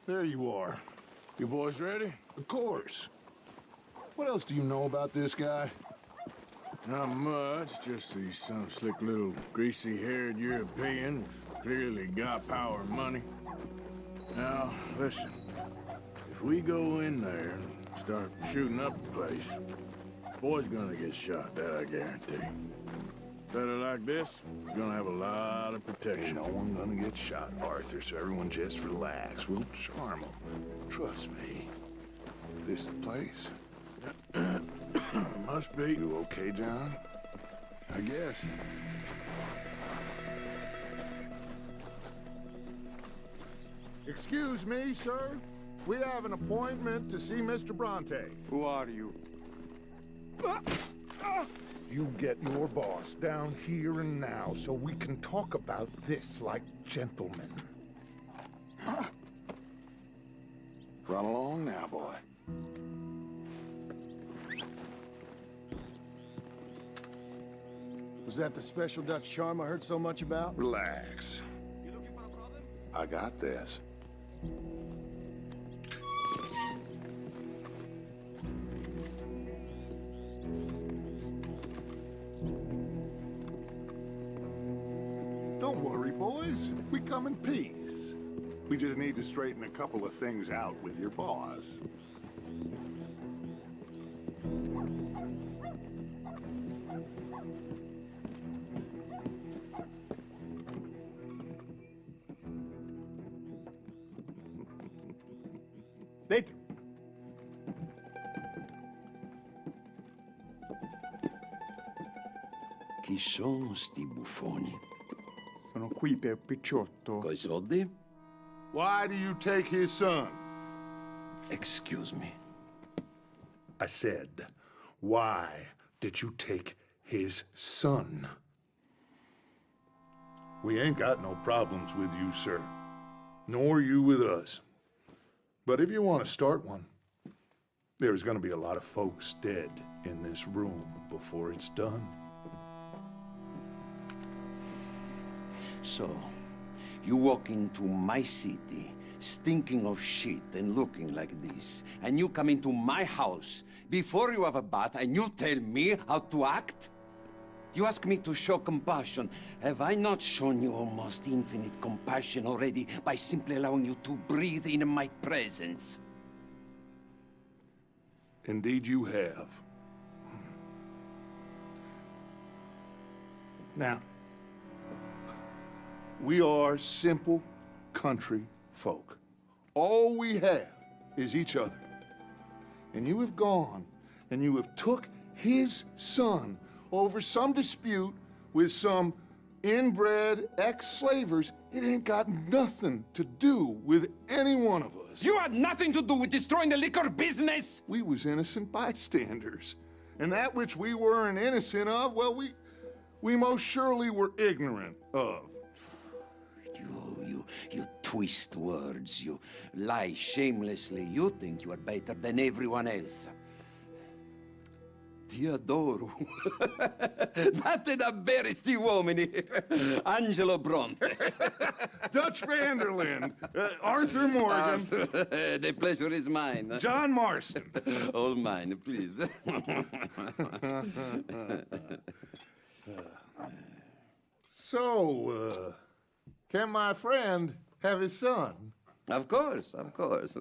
There you are. You boys ready? Of course. What else do you know about this guy? Not much, just he's some slick little greasy-haired European who's clearly got power and money. Now, listen. If we go in there and start shooting up the place, boy's gonna get shot, that I guarantee. Better like this, we're gonna have a lot of Ain't protection. no one gonna get shot, Arthur, so everyone just relax. We'll charm them. Trust me. This the place? Must be. You okay, John? I guess. Excuse me, sir. We have an appointment to see Mr. Bronte. Who are you? You get your boss down here and now so we can talk about this like gentlemen. Run along now, boy. Was that the special Dutch charm I heard so much about? Relax. I got this. Don't worry, boys. We come in peace. We just need to straighten a couple of things out with your boss. Thank you. Chi sono sti buffoni? Sono qui per Picciotto. Coi soldi? Why do you take his son? Excuse me. I said, why did you take his son? We ain't got no problems with you, sir. Nor you with us. But if you want to start one, there's gonna be a lot of folks dead in this room before it's done. So, you walk into my city, stinking of shit and looking like this, and you come into my house before you have a bath and you tell me how to act? You ask me to show compassion. Have I not shown you almost infinite compassion already by simply allowing you to breathe in my presence? Indeed you have. Now, we are simple country folk. All we have is each other. And you have gone and you have took his son over some dispute with some inbred ex-slavers. It ain't got nothing to do with any one of us. You had nothing to do with destroying the liquor business! We was innocent bystanders. And that which we weren't innocent of, well, we most surely were ignorant of. You twist words, you lie shamelessly, you think you are better than everyone else. Ti adoro. Date davvero sti uomini. Angelo Bronte. Dutch Vanderlyn, Arthur Morgan, The pleasure is mine. John Marston. All mine, please. So, can my friend have his son? Of course, of course.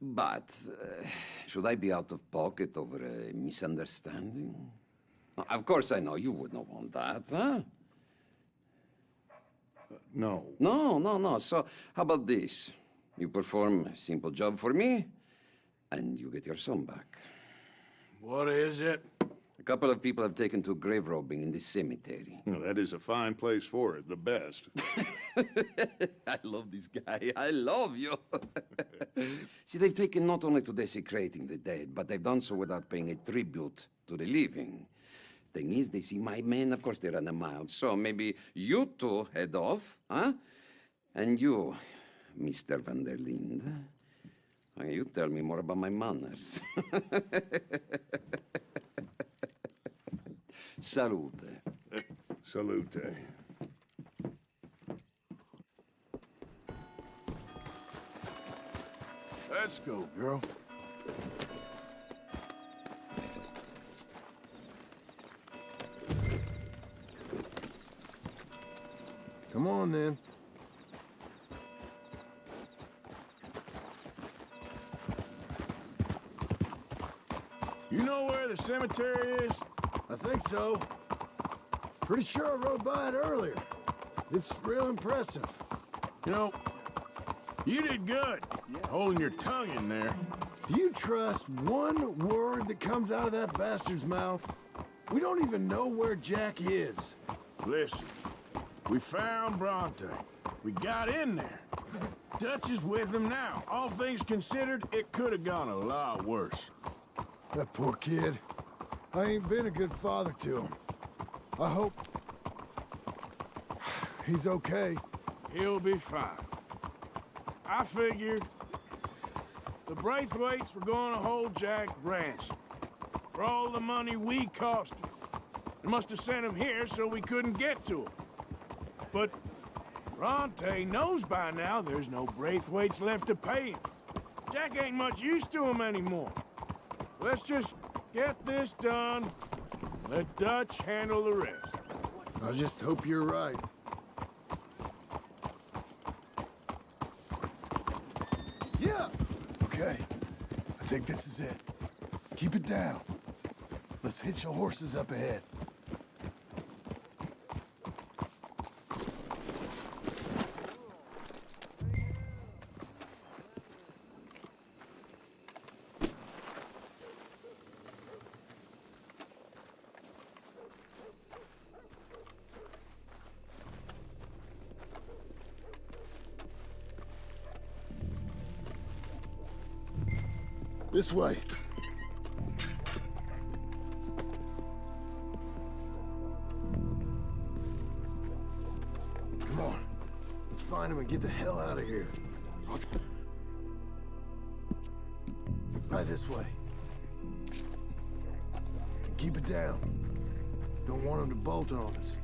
But, should I be out of pocket over a misunderstanding? Of course I know you would not want that, huh? No. No. So, how about this? You perform a simple job for me, and you get your son back. What is it? A couple of people have taken to grave robbing in this cemetery. Well, that is a fine place for it, the best. I love this guy. I love you. See, they've taken not only to desecrating the dead, but they've done so without paying a tribute to the living. Thing is, they see my men, of course they run a mile. So maybe you two head off, huh? And you, Mr. Van der Linde, you tell me more about my manners. Salute. Salute. Let's go, girl. Come on, then. You know where the cemetery is? I think so. Pretty sure I rode by it earlier. It's real impressive. You know, you did good, holding your tongue in there. Do you trust one word that comes out of that bastard's mouth? We don't even know where Jack is. Listen, we found Bronte. We got in there. Dutch is with him now. All things considered, it could have gone a lot worse. That poor kid. I ain't been a good father to him. I hope he's okay. He'll be fine. I figured the Braithwaites were going to hold Jack ransom for all the money we cost him. They must have sent him here so we couldn't get to him. But Bronte knows by now there's no Braithwaites left to pay him. Jack ain't much use to him anymore. Let's just get this done. Let Dutch handle the rest. I just hope you're right. Yeah! Okay. I think this is it. Keep it down. Let's hitch the horses up ahead. This way. Come on. Let's find him and get the hell out of here. Right this way. Keep it down. Don't want him to bolt on us.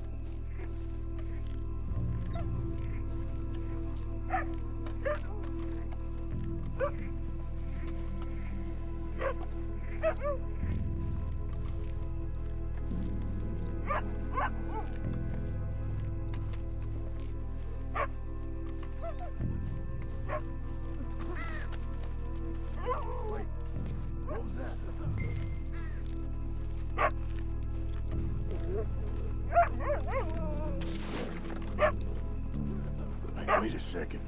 Wait, what was that? Hey, wait a second.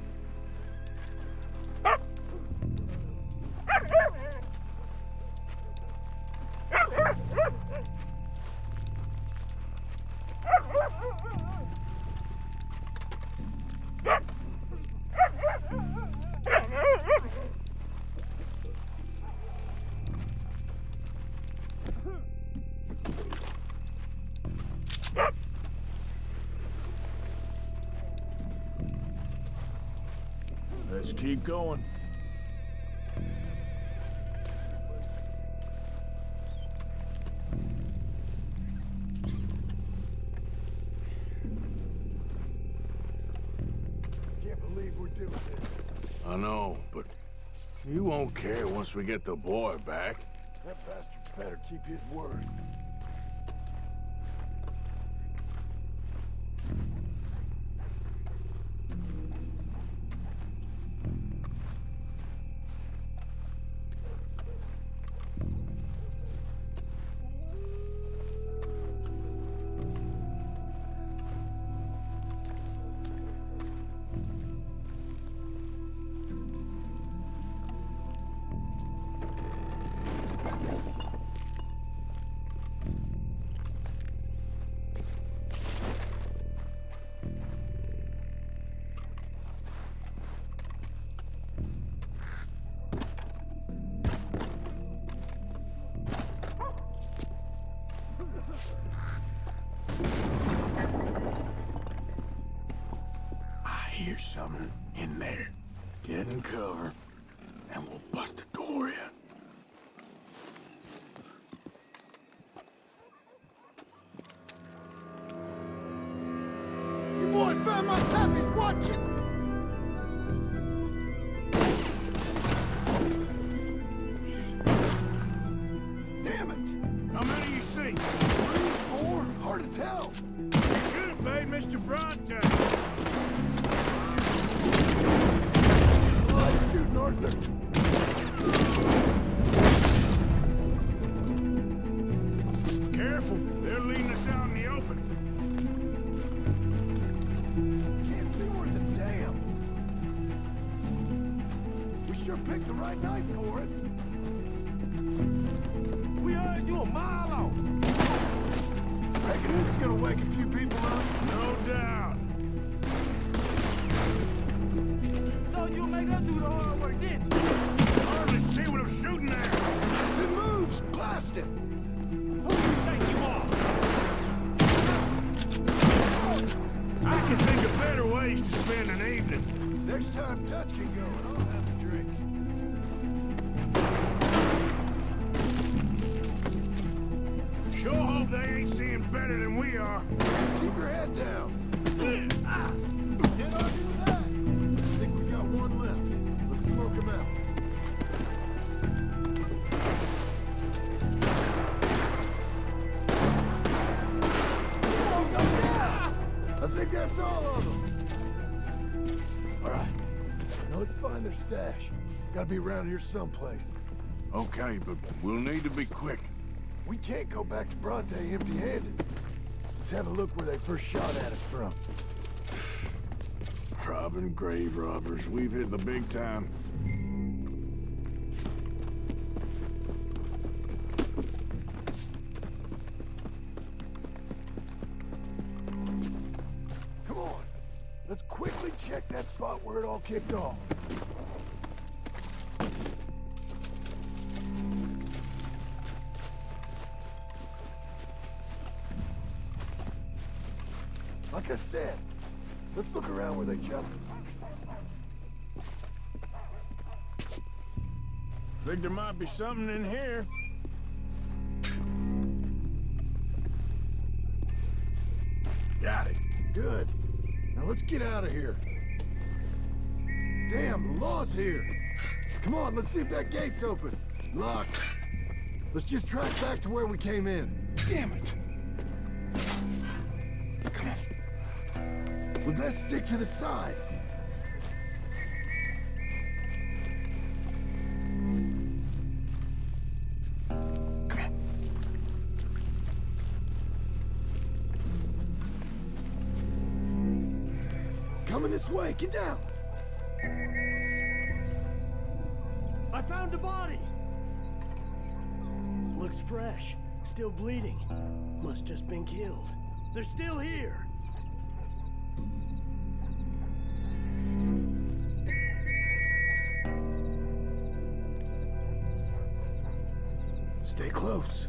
Let's keep going. Can't believe we're doing this. I know, but you won't care once we get the boy back. That bastard better keep his word. Hear something in there. Get in cover, and we'll bust the door in. You boys found my puppies, watch it! hell? You should have paid Mr. Bronte. Oh, shooting Arthur. Careful, they're leading us out in the open. Can't see worth a damn. We sure picked the right night for it. We heard you a mile off. Reckon this is gonna wake a few people up? No doubt. Thought you'd make us do the hard work, didn't you? Hardly see what I'm shooting at. If it moves, blast him. Who do you think you are? I can think of better ways to spend an evening. Next time Dutch can go, and I'll have a drink. Sure hope they ain't seeing better than we are. Just keep your head down. Can't argue with that. I think we got one left. Let's smoke him out. I think that's all of them. All right. Now let's find their stash. Gotta be around here someplace. Okay, but we'll need to be quick. We can't go back to Bronte empty-handed. Let's have a look where they first shot at us from. Robbing grave robbers, we've hit the big time. Come on. Let's quickly check that spot where it all kicked off. Like I said, let's look around where they jumped us. Think there might be something in here. Got it. Good. Now let's get out of here. Damn, the law's here. Come on, let's see if that gate's open. Locked. Let's just track back to where we came in. Damn it. Come on. We best stick to the side. Come on. Coming this way, get down. I found a body! Looks fresh. Still bleeding. Must just been killed. They're still here! Stay close.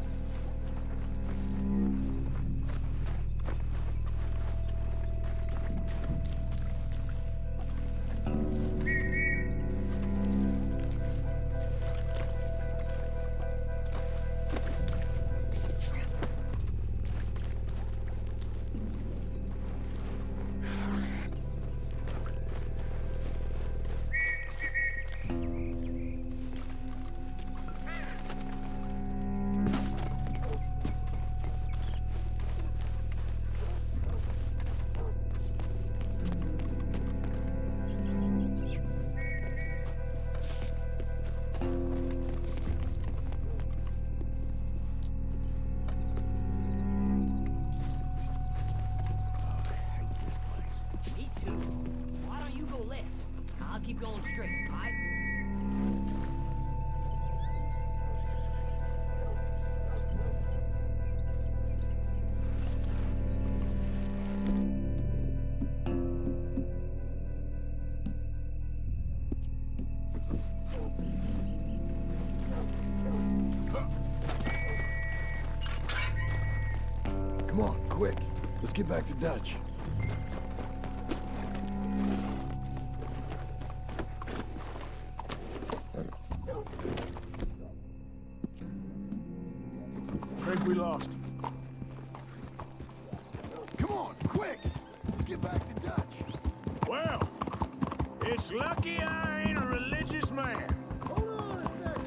Me too. Why don't you go left? I'll keep going straight, alright? Come on, quick. Let's get back to Dutch. Think we lost him. Come on, quick! Let's get back to Dutch. Well, it's lucky I ain't a religious man. Hold on a second.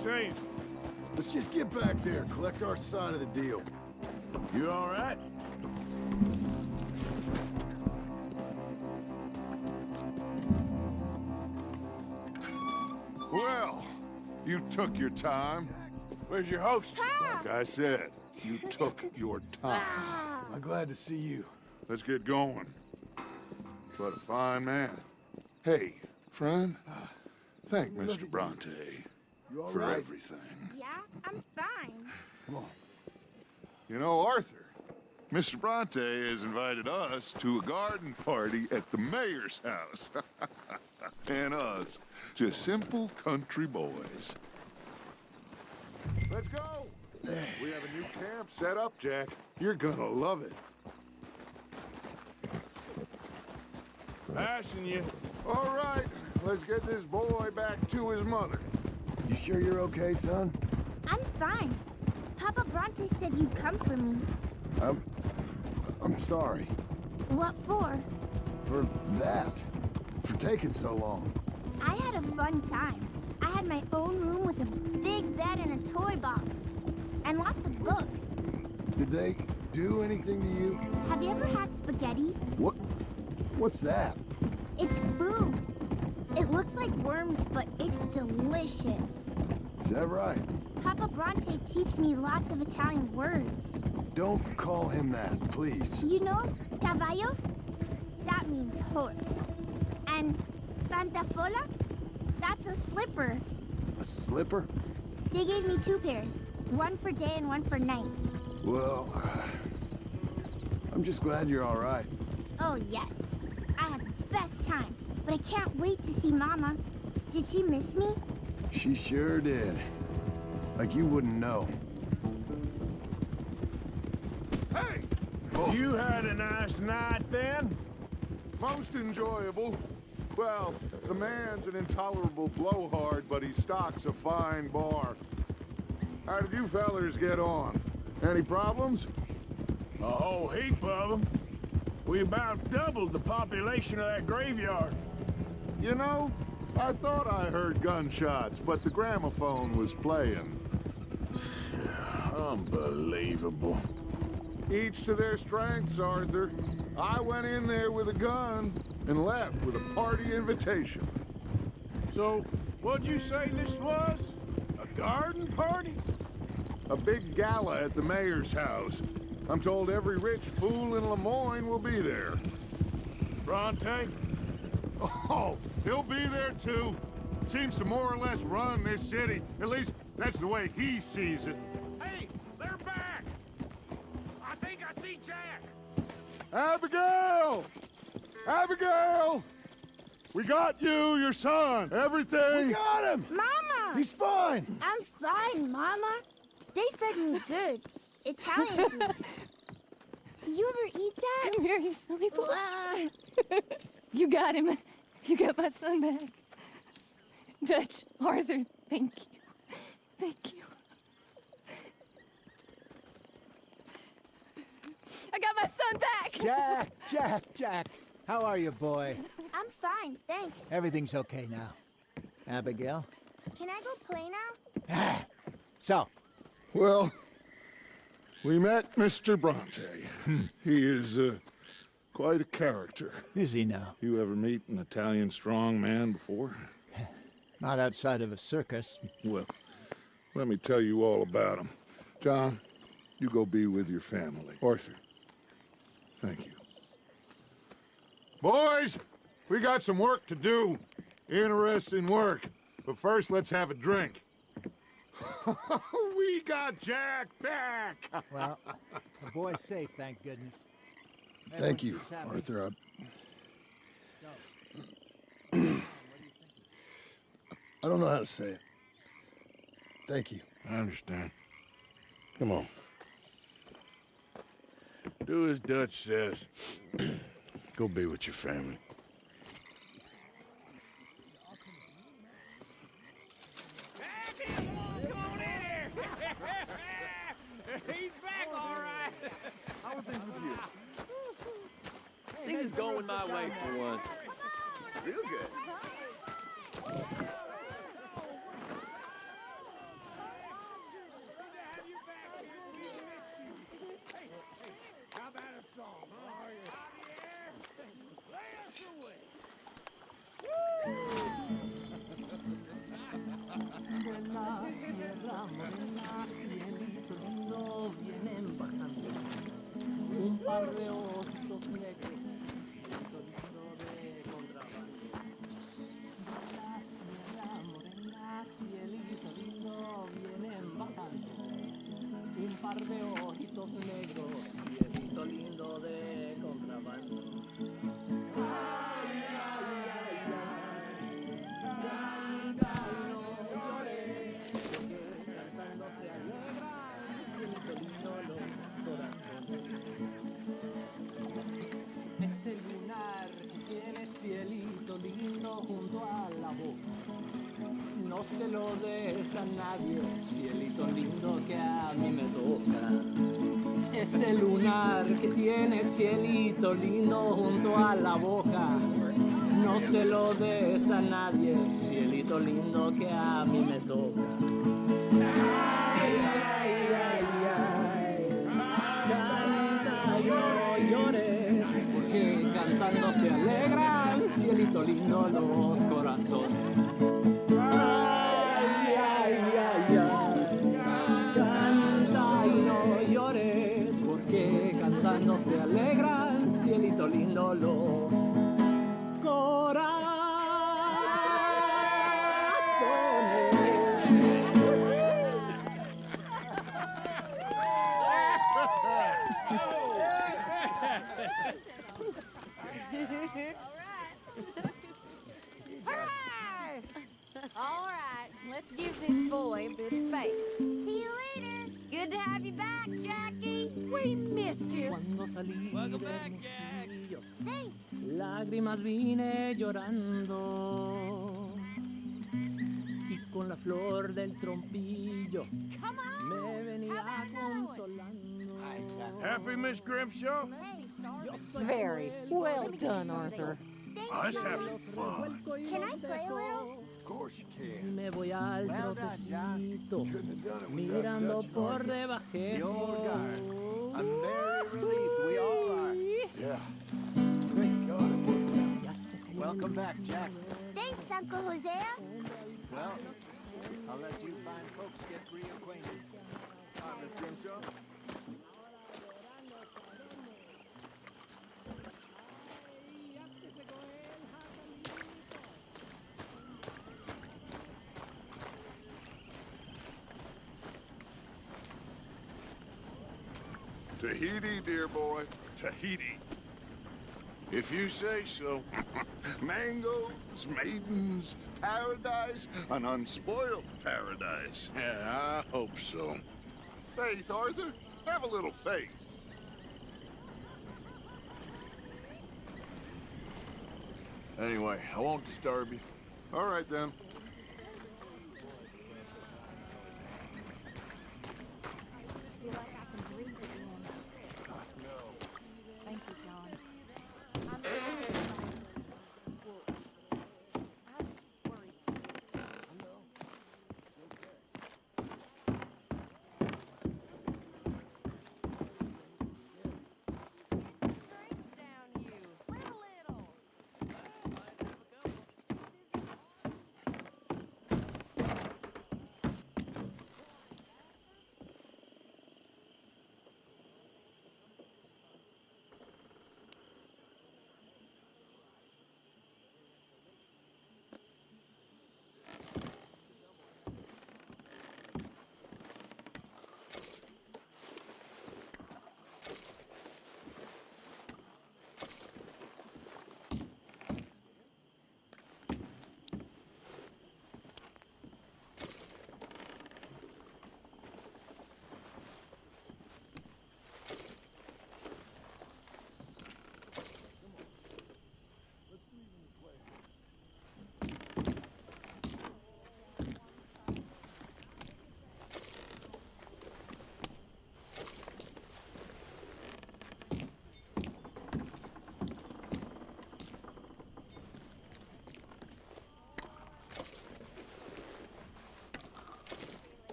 saying? Let's just get back there, collect our side of the deal. You all right? Well, you took your time. Where's your host? Like I said, you took your time. I'm glad to see you. Let's get going. What a fine man. Hey, friend, thank Mr. Bronte You all for right? everything. Yeah, I'm fine. Come on. You know, Arthur, Mr. Bronte has invited us to a garden party at the mayor's house. And us, just simple country boys. Let's go. We have a new camp set up, Jack. You're gonna love it. Passing you. All right, let's get this boy back to his mother. You sure you're okay, son? I'm fine. Papa Bronte said you'd come for me. I'm sorry. What for? For that. For taking so long. I had a fun time. I had my own room with a big bed and a toy box. And lots of books. Did they do anything to you? Have you ever had spaghetti? What's that? It's food. It looks like worms, but it's delicious. Is that right? Papa Bronte teach me lots of Italian words. Don't call him that, please. You know, caballo? That means horse. And pantafola? That's a slipper. A slipper? They gave me 2 pairs. One for day and one for night. Well, I'm just glad you're all right. Oh, yes. I had the best time. But I can't wait to see Mama. Did she miss me? She sure did. Like you wouldn't know. Hey! You had a nice night then? Most enjoyable. Well, the man's an intolerable blowhard, but he stocks a fine bar. How did you fellers get on? Any problems? A whole heap of them. We about doubled the population of that graveyard. You know, I thought I heard gunshots, but the gramophone was playing. Unbelievable. Each to their strengths, Arthur. I went in there with a gun and left with a party invitation. So, what'd you say this was? A garden party? A big gala at the mayor's house. I'm told every rich fool in Lemoyne will be there. Bronte? Oh, he'll be there too. Seems to more or less run this city. At least, that's the way he sees it. Hey, they're back! I think I see Jack! Abigail! Abigail! We got you, your son, everything. We got him! Mama! He's fine! I'm fine, Mama. They fed me good. Italian food. You ever eat that? Come here, you silly boy. Ah. You got him. You got my son back. Dutch, Arthur, thank you. Thank you. I got my son back! Jack. How are you, boy? I'm fine, thanks. Everything's okay now. Abigail? Can I go play now? So, Well, we met Mr. Bronte. He is quite a character. is he now? You ever meet an Italian strong man before? Not outside of a circus. Well, let me tell you all about him. John, you go be with your family. Arthur, thank you. Boys, we got some work to do. Interesting work. But first, let's have a drink. We got Jack back! Well, the boy's safe, thank goodness. Thank you, Everyone seems happy. Arthur. I don't know how to say it. Thank you. I understand. Come on. Do as Dutch says. Go be with your family. He's back, all right. How are things with you? Things is going my way for once. Real good. par de ojitos negros, cielito lindo de contrabando. Ay, ay, ay, ay, canta y no llores, porque cantando se alegran, cielito lindo los corazones. Ese lunar que tiene cielito lindo junto a la boca, no se lo des a nadie, cielito lindo que a mí me toca. Ese lunar que tiene cielito lindo junto a la boca, no se lo des a nadie, cielito lindo que a mí me toca. Ay, ay, ay, ay, canta y no llores, porque cantando se alegran, cielito lindo los corazones. Ay, ay, ay, ay, canta y no llores, porque cantando se alegran, cielito lindo los corazones. Hooray! All right, let's give this boy a bit of space. See you later. Good to have you back, Jackie. We missed you. Cuando salí del Hermosillo, Thanks. lágrimas vine llorando, y con la flor del trompillo Come on. me venía consolando. Happy, Miss Grimshaw? Hey, Star. Very well done, Arthur. Thanks, Let's have Star. some fun. Can I play a little? Of course you Y can. me voy al Well done, John. trotecito, Couldn't have done it without mirando Dutch por Arthur. The old guard. debajo. I'm very relieved. We all are. Yeah. Thank God it worked out. Ya se cayó Welcome back, Jack. Thanks, Uncle Hosea. Well, I'll let you fine folks get reacquainted. Hi, Miss Grimshaw. Tahiti, dear boy. Tahiti. If you say so. Mangoes, maidens, paradise, an unspoiled paradise. Yeah, I hope so. Faith, Arthur. Have a little faith. Anyway, I won't disturb you. All right, then. Feel like I can breathe again. Thank you, John. I'm well, I was just worried. Drinks down you. Swim a little.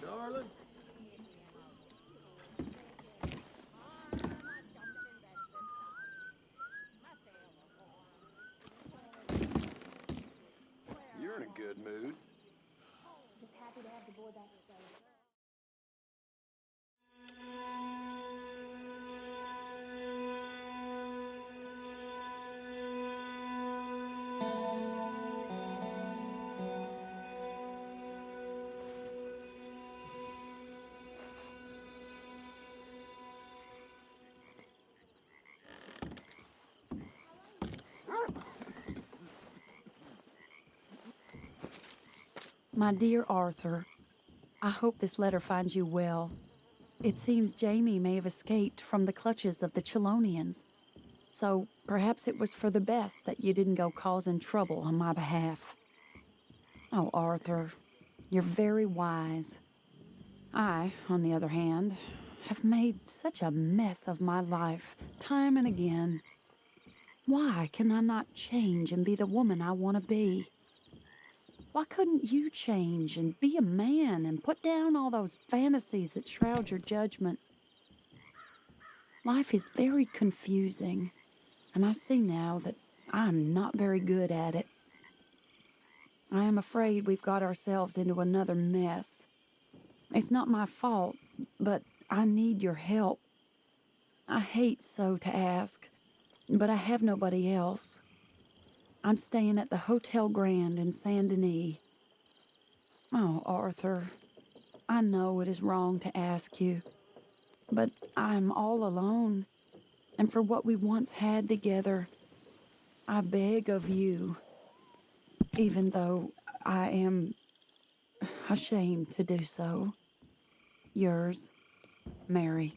Darling. You're in a good mood. Just happy to have the boy back safe. My dear Arthur, I hope this letter finds you well. It seems Jamie may have escaped from the clutches of the Chelonians. So perhaps it was for the best that you didn't go causing trouble on my behalf. Oh, Arthur, you're very wise. I, on the other hand, have made such a mess of my life, time and again. Why can I not change and be the woman I want to be? Why couldn't you change and be a man and put down all those fantasies that shroud your judgment? Life is very confusing, and I see now that I'm not very good at it. I am afraid we've got ourselves into another mess. It's not my fault, but I need your help. I hate so to ask, but I have nobody else. I'm staying at the Hotel Grand in Saint Denis. Oh, Arthur, I know it is wrong to ask you, but I'm all alone, and for what we once had together, I beg of you, even though I am ashamed to do so. Yours, Mary.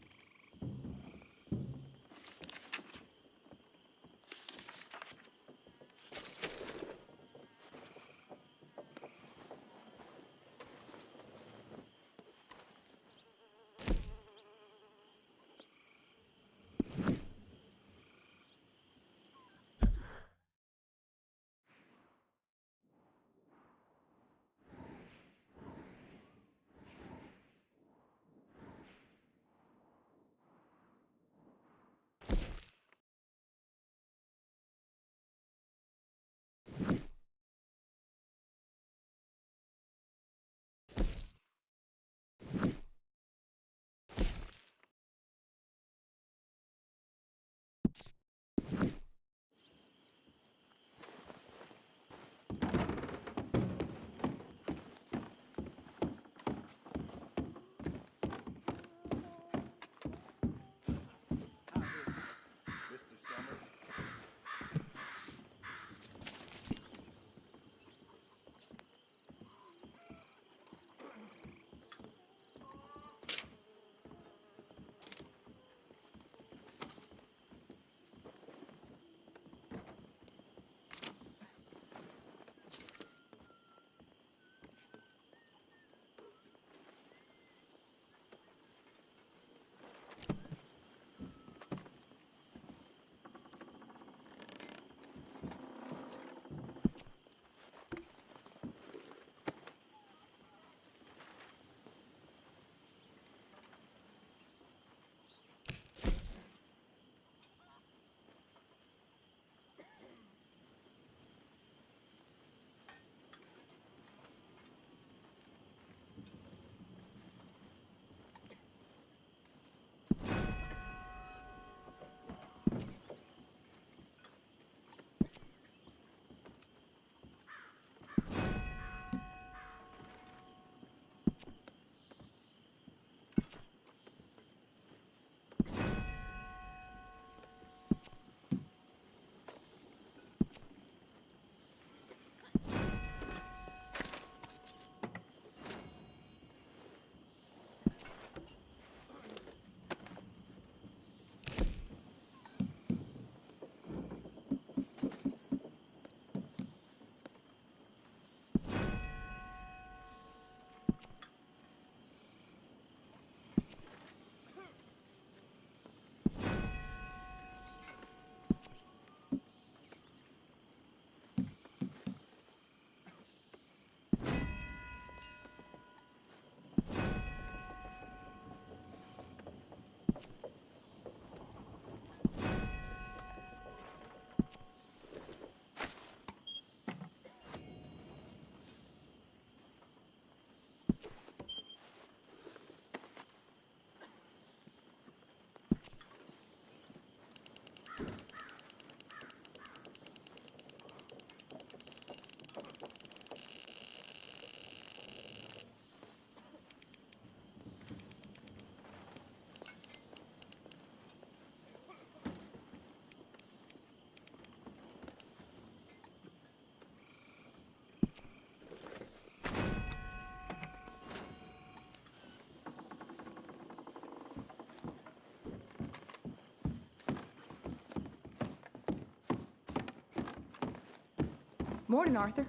Morning, Arthur.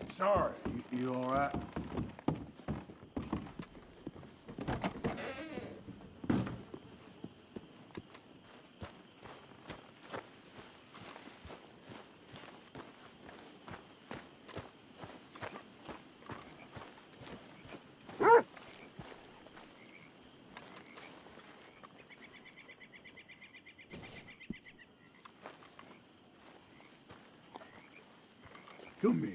Sorry, you all right? Come here.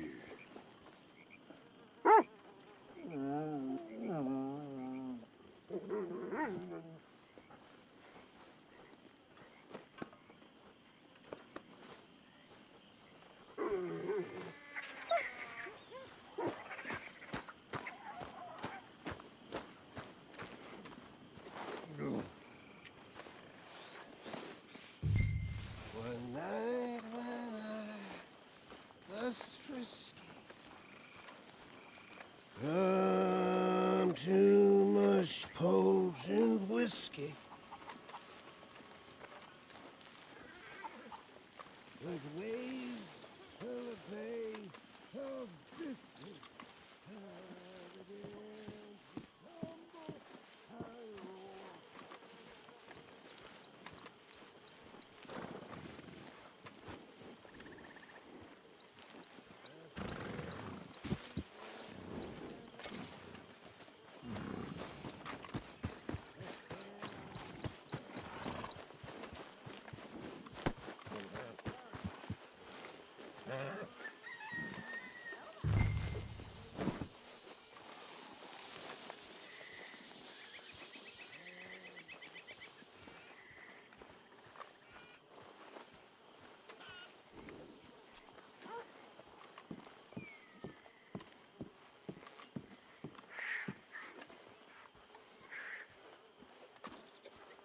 One night when I was frisky. Too much potent whiskey. Like waves of a face of biscuit.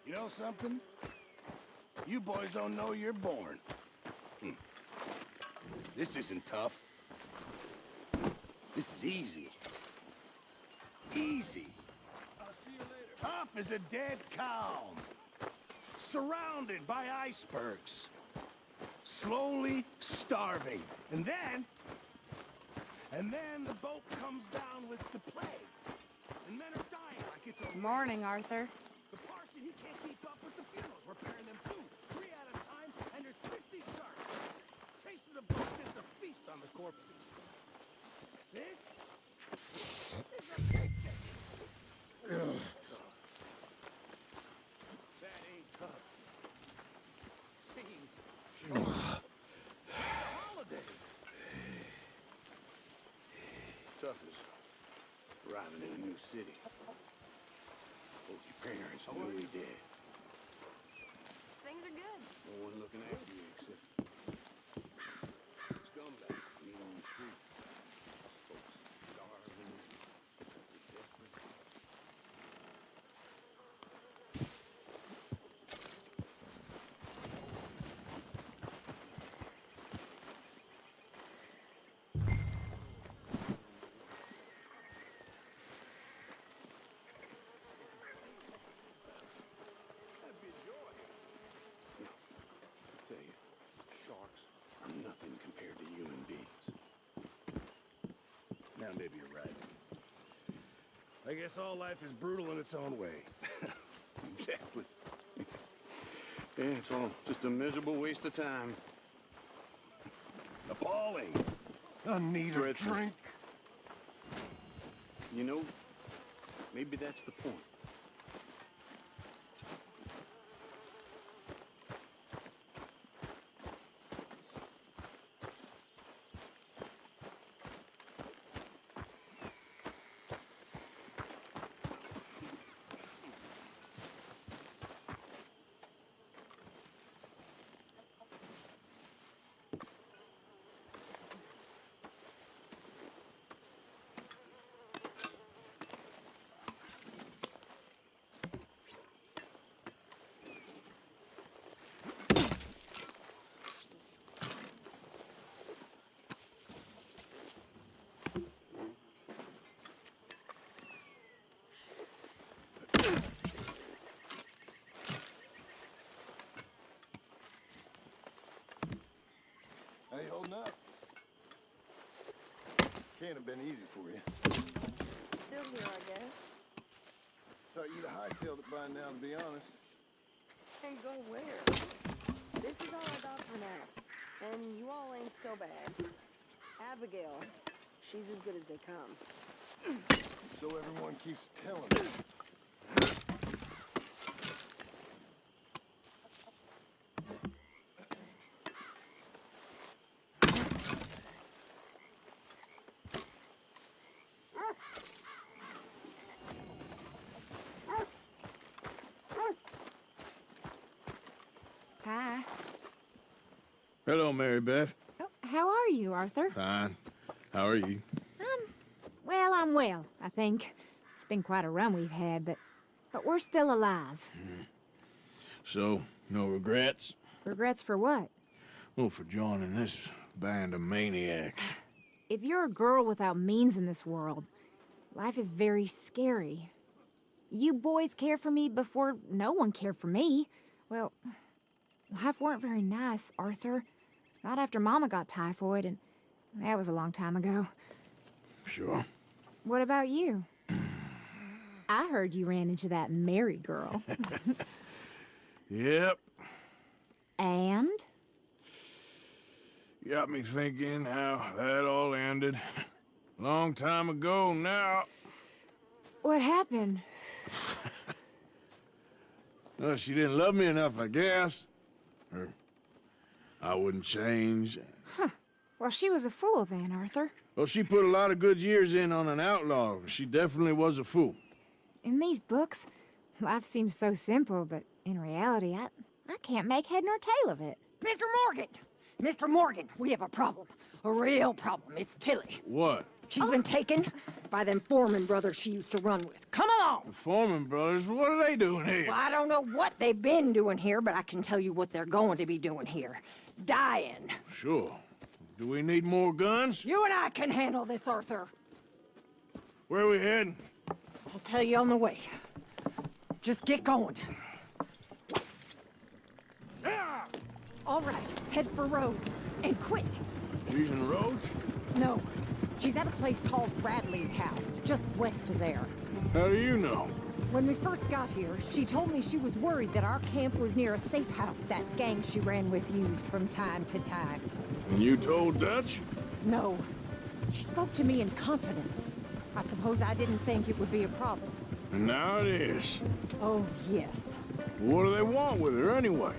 You know something? You boys don't know you're born. This isn't tough. This is easy. Easy. I'll see you later. Tough as a dead calm. Surrounded by icebergs. Slowly starving. And then the boat comes down with the plague. And men are dying like it's a... Morning, Arthur. The parson, he can't keep up with the funerals. We're pairing them 2, 3 at a time, and there's 50 sharks. Chasing the boat is a feast on the corpses. This is a picnic. That ain't tough. Seems holiday. Tough as arriving in a new city. Both your parents newly dead. Things are good. No one looking after you except scumbags meet on the street. Folks starving, desperate. That'd be a joy. No, I tell you, sharks are nothing compared to human beings. Now, maybe you're right. I guess all life is brutal in its own way. Exactly. Yeah, it's all just a miserable waste of time. Appalling. I need a drink. You know, maybe that's the point. can't have been easy for you. Still here, I guess. Thought you'd have hightailed it by now, to be honest. Hey, go where? This is all I got for now. And you all ain't so bad. Abigail, she's as good as they come. So everyone keeps telling me. Hi. Hello, Mary Beth. Oh, how are you, Arthur? Fine. How are you? Well, I'm well, I think. It's been quite a run we've had, but we're still alive. So, no regrets? Regrets for what? Well, for joining this band of maniacs. If you're a girl without means in this world, life is very scary. You boys cared for me before no one cared for me. Well, life weren't very nice, Arthur. Not after Mama got typhoid, and that was a long time ago. Sure. What about you? I heard you ran into that Mary girl. Yep. And? Got me thinking how that all ended. Long time ago now. What happened? Well, she didn't love me enough, I guess. Or I wouldn't change. Huh. Well, she was a fool then, Arthur. Well, she put a lot of good years in on an outlaw. She definitely was a fool. In these books, life seems so simple, but in reality, I can't make head nor tail of it. Mr. Morgan! Mr. Morgan, we have a problem. A real problem. It's Tilly. What? She's been taken by them Foreman brothers she used to run with. Come along! The Foreman brothers? What are they doing here? Well, I don't know what they've been doing here, but I can tell you what they're going to be doing here. Dying. Sure. Do we need more guns? You and I can handle this, Arthur. Where are we heading? I'll tell you on the way. Just get going. All right, head for Rhodes. And quick. She's in Rhodes? No, she's at a place called Bradley's house, just west of there. How do you know? When we first got here, she told me she was worried that our camp was near a safe house that gang she ran with used from time to time. And you told Dutch? No. She spoke to me in confidence. I suppose I didn't think it would be a problem. And now it is. Oh, yes. What do they want with her anyway?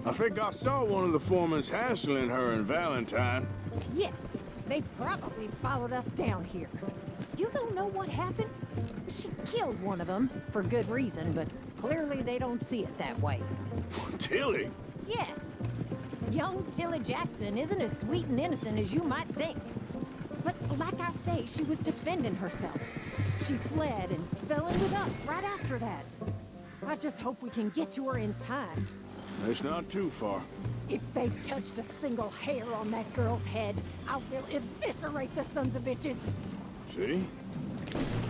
I think I saw one of the foremans hassling her and Valentine. Yes, they probably followed us down here. You don't know what happened? She killed one of them, for good reason, but clearly they don't see it that way. Tilly? Yes. Young Tilly Jackson isn't as sweet and innocent as you might think. But like I say, she was defending herself. She fled and fell in with us right after that. I just hope we can get to her in time. It's not too far. If they've touched a single hair on that girl's head, I will eviscerate the sons of bitches. See?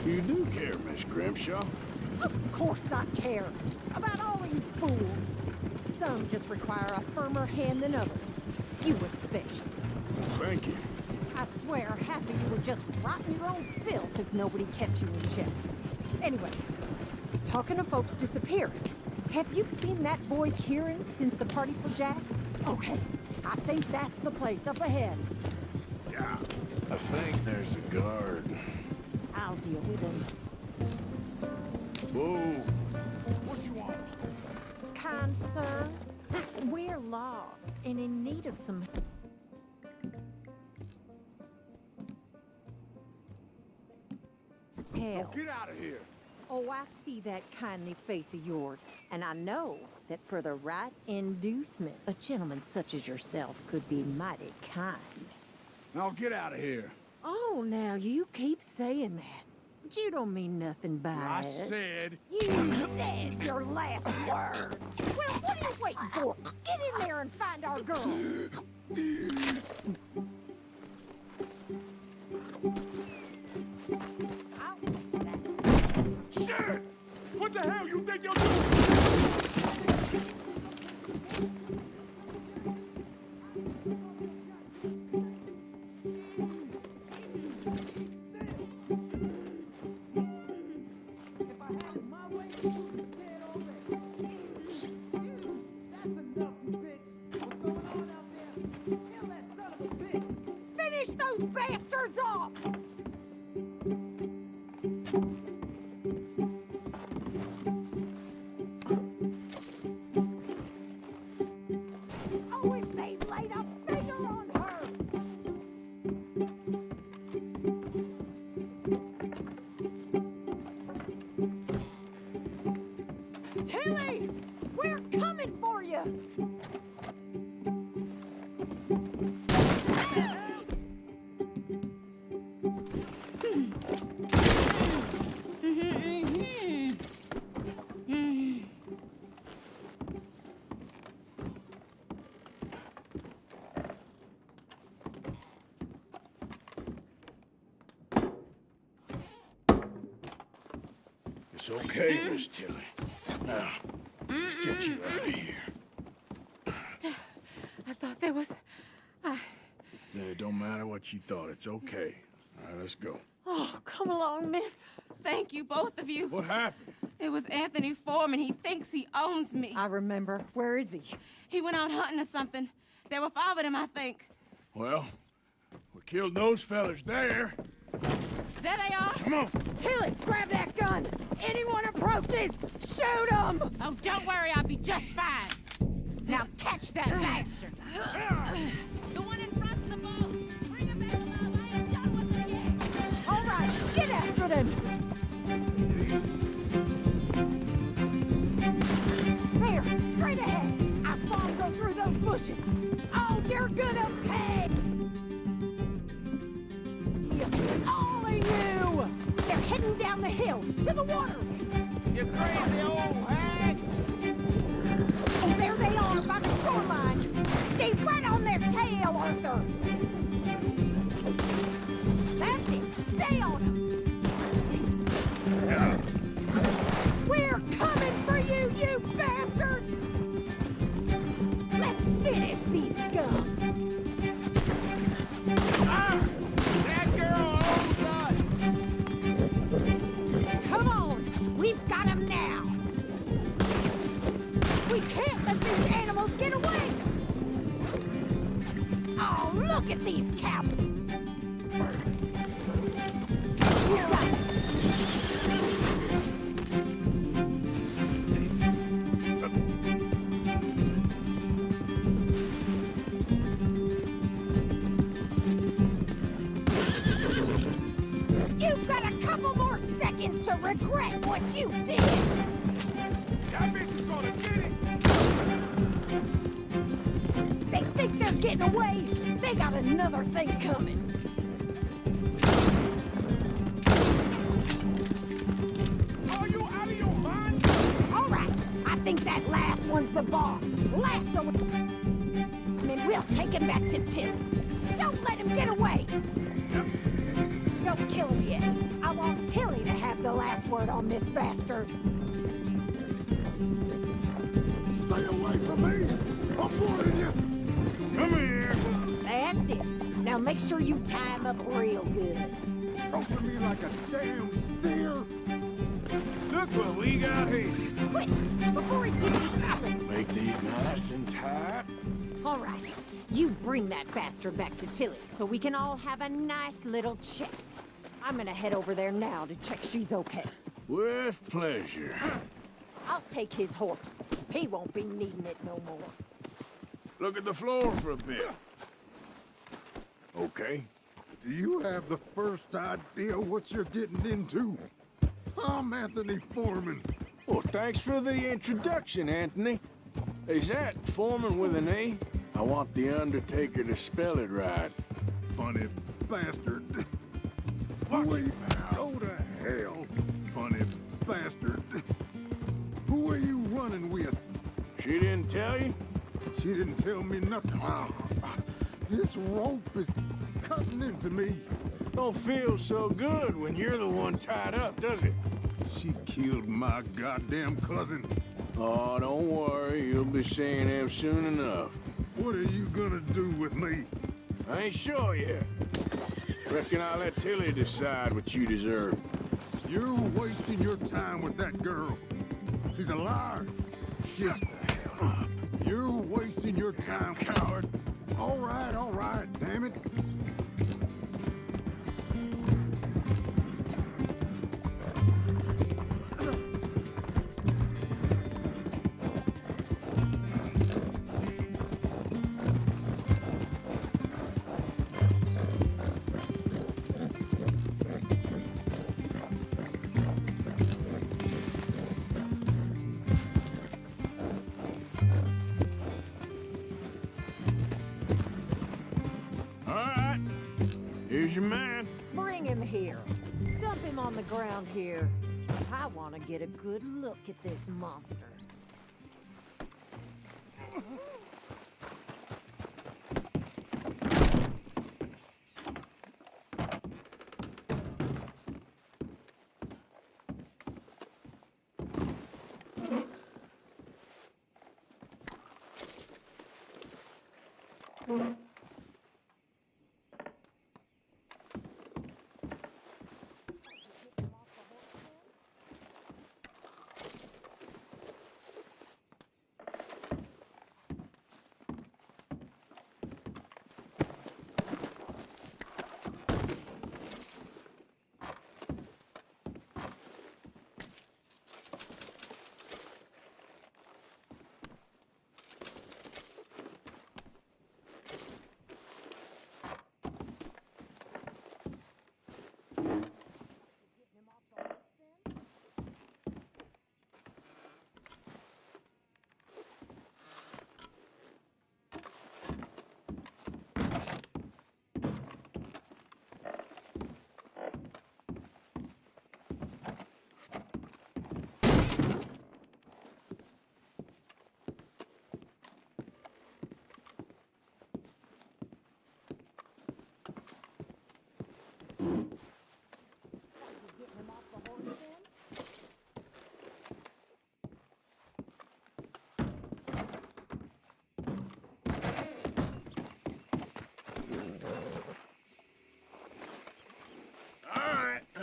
You do care, Miss Grimshaw. Of course I care. About all you fools. Some just require a firmer hand than others. You especially. Thank you. I swear half of you would just rot in your own filth if nobody kept you in check. Anyway, talking of folks disappearing, have you seen that boy Kieran since the party for Jack? Okay, I think that's the place up ahead. Yeah, I think there's a guard. I'll deal with him. Whoa. What you want? Kind sir, we're lost and in need of some... Oh, get out of here. Oh, I see that kindly face of yours, and I know that for the right inducement, a gentleman such as yourself could be mighty kind. Now get out of here. Oh, now you keep saying that. But you don't mean nothing by I it. said... You said your last words. Well, what are you waiting for? Get in there and find our girl. Shit! What the hell you think you're doing? Finish those bastards off! Oh, if they laid a finger on her! Tilly! We're coming for you! It's okay, Miss Tilly. Now, let's get you out of here. I thought there was... Yeah, it don't matter what you thought. It's okay. All right, let's go. Oh, come along, miss. Thank you, both of you. What happened? It was Anthony Foreman. He thinks he owns me. I remember. Where is he? He went out hunting or something. There were 5 of them, I think. Well, we killed those fellas there. There they are. Come on. Tilly, grab that gun! Anyone approaches, shoot them! Oh, don't worry. I'll be just fine. Now catch that bastard! The one in front of the boat. Bring him back alive. I ain't done with them yet. All right, get after them! There, straight ahead. I saw him go through those bushes. Oh, you're gonna pay! All of you! They're heading down the hill, to the water! You crazy old hag! Oh, there they are, by the shoreline! Stay right on their tail, Arthur! That's it, stay on them! We're coming for you, you bastards! Let's finish these scum! That girl owns us! Come on, we've got them now! We can't let these animals get away! Oh, look at these cowards! You've got a couple more seconds to regret what you did! That bitch is gonna get it! They think they're getting away. They got another thing coming. Are you out of your mind? All right, I think that last one's the boss. Lasso him, and we'll take him back to Tilly. Don't let him get away. Don't kill him yet. I want Tilly to have the last word on this bastard. Stay away from me! I'm warning you! Come here. That's it. Now make sure you tie him up real good. Open me like a damn steer! Look what we got here. Quick, before he gets out. Make these nice and tight. All right, you bring that bastard back to Tilly so we can all have a nice little chat. I'm gonna head over there now to check she's okay. With pleasure. I'll take his horse. He won't be needing it no more. Look at the floor for a bit. Okay. Do you have the first idea what you're getting into? I'm Anthony Foreman. Well, thanks for the introduction, Anthony. Is that Foreman with an A? I want the Undertaker to spell it right. Funny bastard. Who are you? Go to hell, funny bastard. Who are you running with? She didn't tell you? She didn't tell me nothing. This rope is cutting into me. Don't feel so good when you're the one tied up, does it? She killed my goddamn cousin. Oh, don't worry. You'll be seeing him soon enough. What are you gonna do with me? I ain't sure yet. Reckon I'll let Tilly decide what you deserve. You're wasting your time with that girl. She's a liar. Shut the hell up. You're wasting your time, coward. All right, damn it. Here's your man. Bring him here. Dump him on the ground here. I want to get a good look at this monster.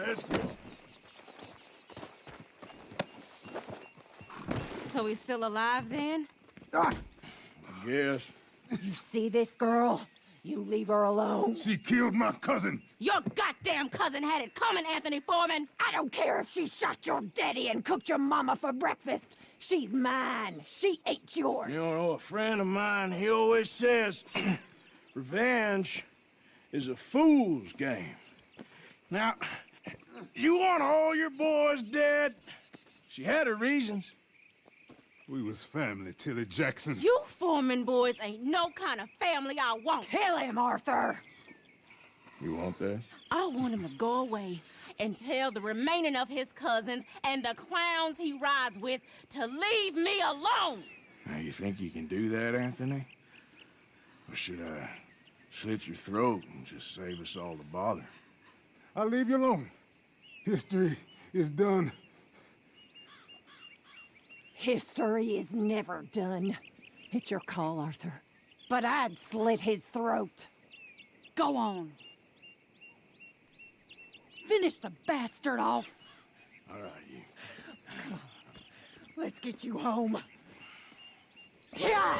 Let's go. So he's still alive then? I guess. You see this girl? You leave her alone. She killed my cousin. Your goddamn cousin had it coming, Anthony Foreman! I don't care if she shot your daddy and cooked your mama for breakfast. She's mine. She ate yours. You know, a friend of mine, he always says, revenge is a fool's game. Now, you want all your boys dead? She had her reasons. We was family, Tilly Jackson. You Foreman boys ain't no kind of family I want. Kill him, Arthur. You want that? I want him to go away and tell the remaining of his cousins and the clowns he rides with to leave me alone. Now, you think you can do that, Anthony? Or should I slit your throat and just save us all the bother? I'll leave you alone. History is done. History is never done. It's your call, Arthur. But I'd slit his throat. Go on. Finish the bastard off. All right, you. Come on. Let's get you home. Yeah!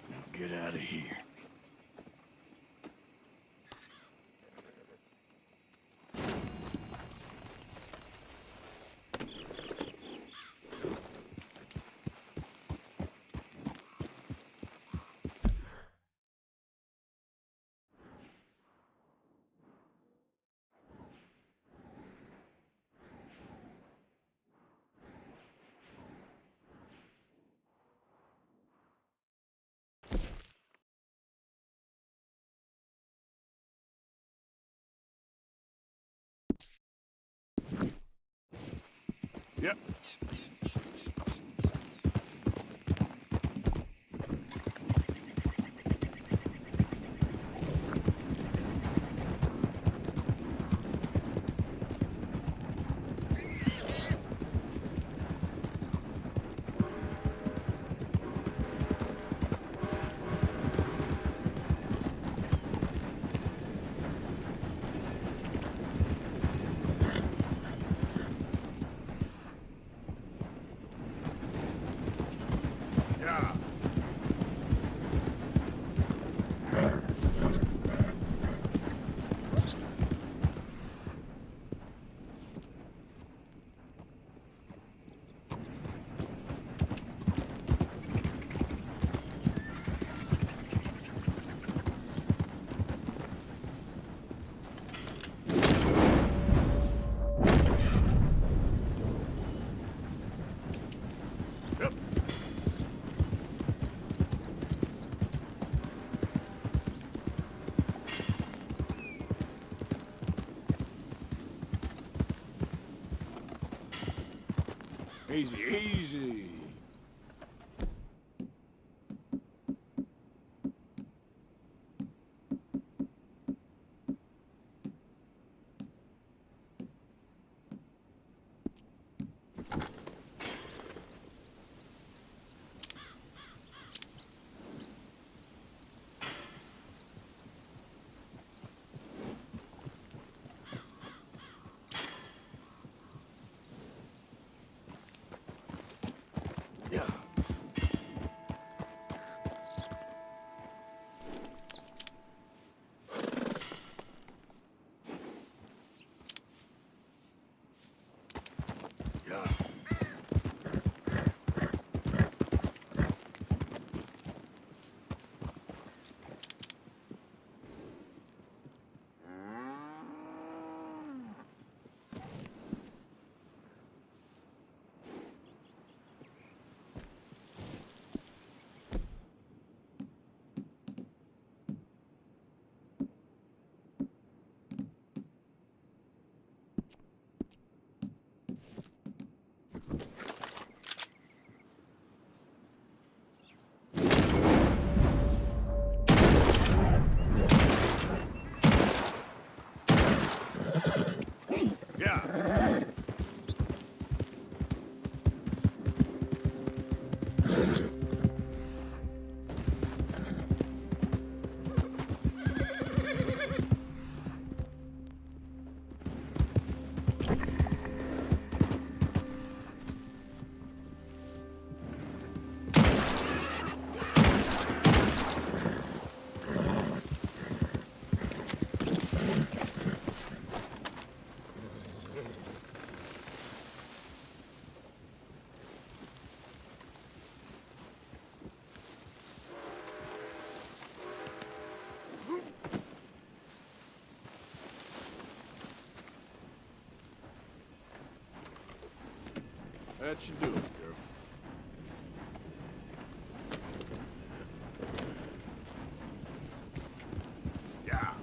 Now get out of here. Yep. Easy, easy. Yeah. Yeah. That should do it, girl. Yeah.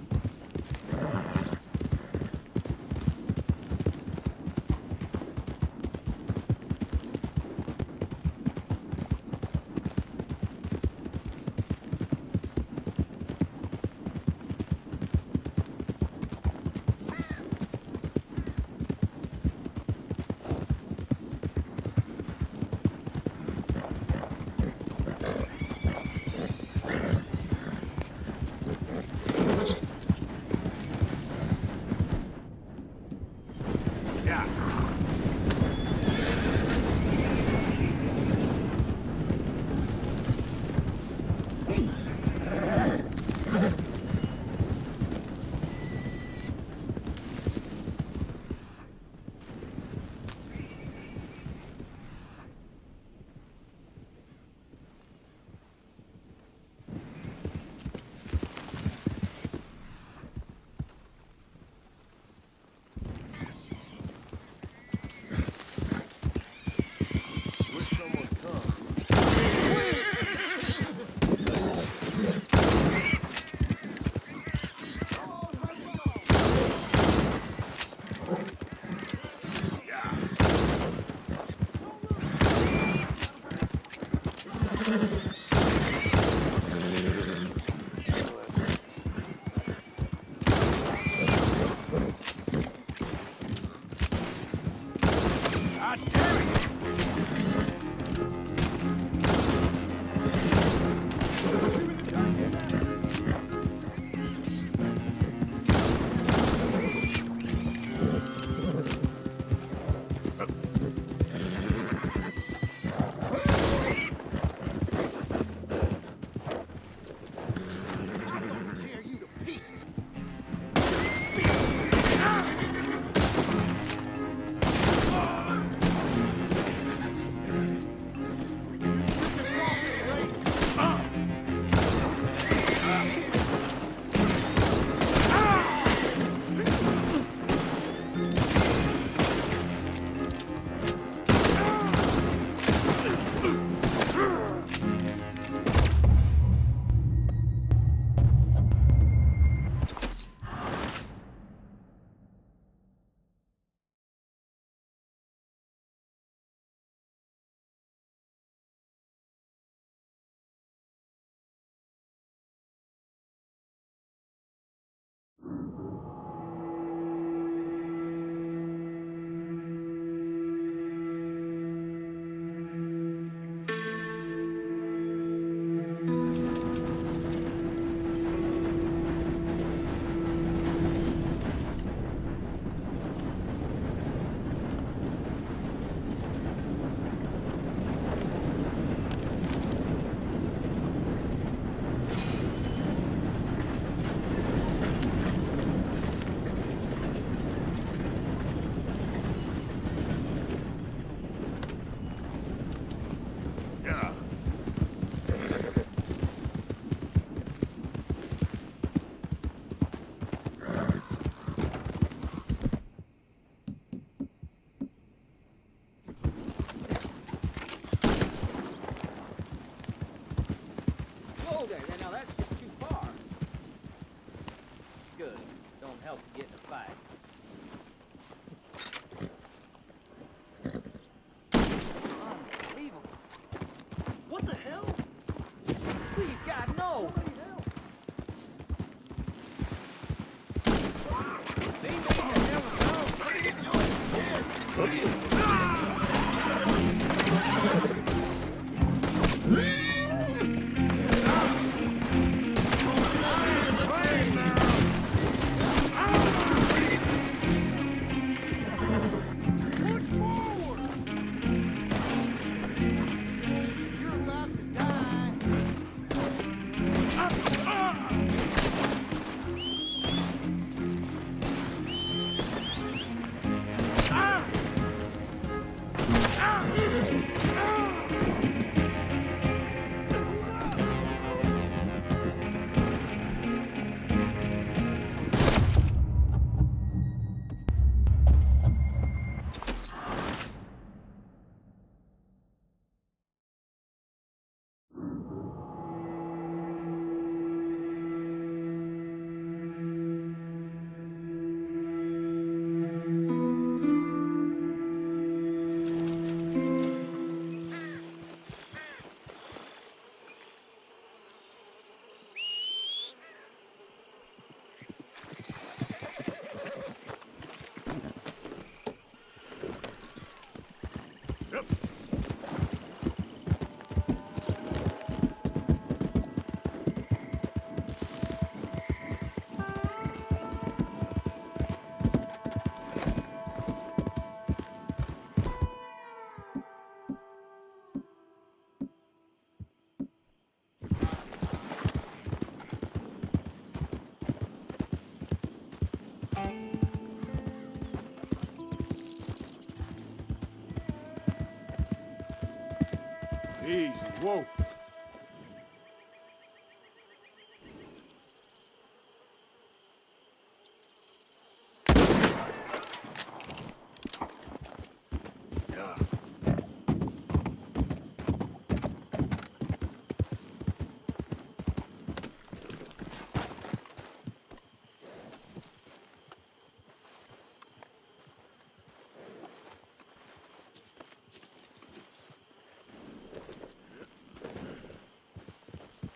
Easy, whoa.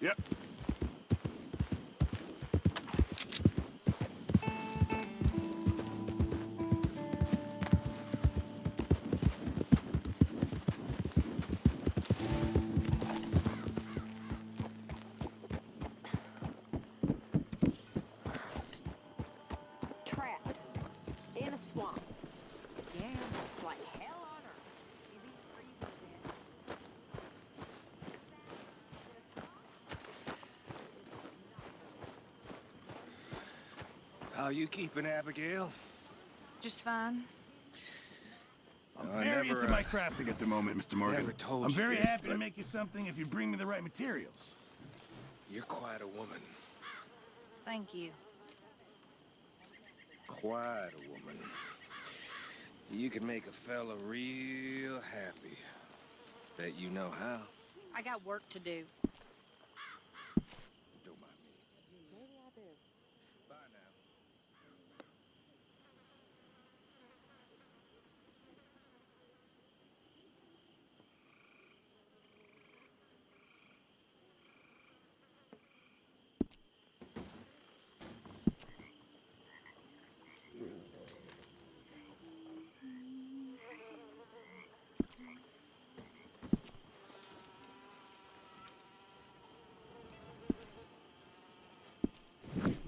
Yep. Trapped in a swamp. Yeah, it's like hell on earth. You be freezing to death. How you keeping, Abigail? Just fine. I'm I very never, into my crafting at the moment, Mr. Morgan. never told I'm you very this, happy to but- make you something if you bring me the right materials. You're quite a woman. Thank you. Quite a woman. You can make a fella real happy. Bet you know how. I got work to do. Don't mind me. Maybe I do. Bye now.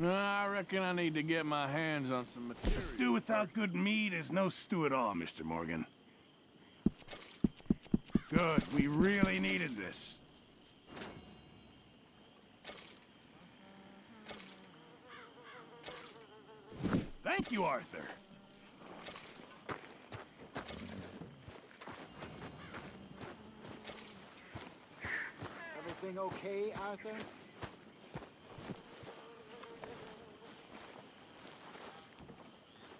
I reckon I need to get my hands on some A material. stew without good meat is no stew at all, Mr. Morgan. Good. We really needed this. Thank you, Arthur. Everything okay, Arthur?